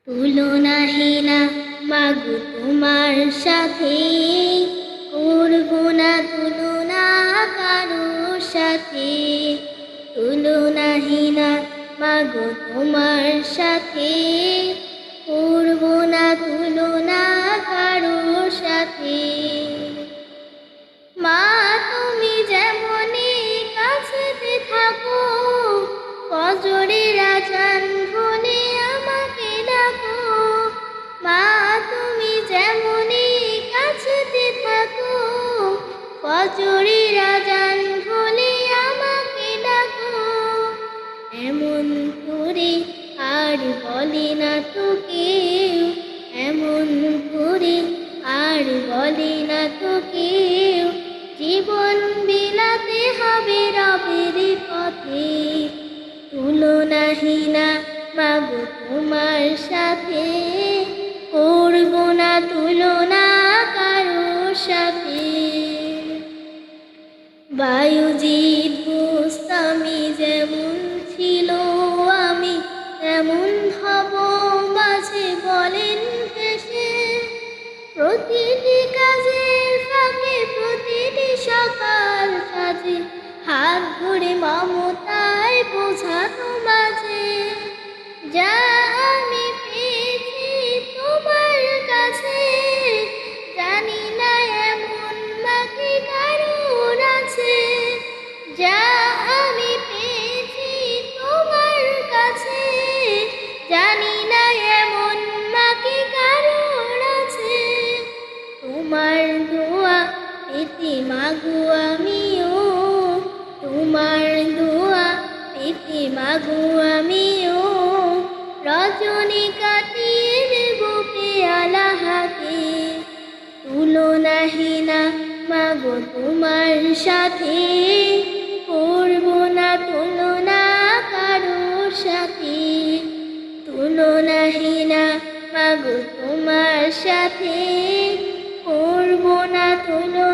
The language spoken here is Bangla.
তুলনাহীনা মাগো তোমার সাথে, করব না তুলনা কারোর সাথে। তুলনাহীনা মাগো তোমার সাথে, করব না তুলনা কারোর সাথে। মা তুমি যেমনই কাছেতে থাকো, ফজরের আজান হলে আমাকে ডাকো। মা তুমি যেমনই কাছেতে থাকো, ফজরের আজান হলে আমাকে ডাকো। এমন করে আর বলে না তো কেউ, এমন করে আর বলে না তো কেউ, জীবন বিলাতে হবে রবের পথে। তুলনাহীনা মাগো তোমার সাথে, করব না তুলনা কারোর সাথে। বায়ুজিৎ গোস্বামী যেমন ছিল আমি তেমন হব মাঝে বলেন হেসে। প্রতিটি কাজের ফাঁকে প্রতিটি সকাল সাজে, হাত ধরে মমতায় বোঝানো মাঝে। যা আমি পেয়েছি তোমার কাছে, জানি না এমন বাকি কারোর আছে। যা আমি পেয়েছি তোমার কাছে, জানি না এমন বাকি কারোর আছে। তোমার দোয়া পেতে মাগো আমিও, তোমার দোয়া পেতে মাগো আমিও। রজনী কাটিয়ে দেব পেয়ালা হাতে। তুলনাহীনা মাগো তোমার সাথে, করব না তুলনা কারোর সাথে। তুলনাহীনা মাগো তোমার সাথে, করব না তুলনা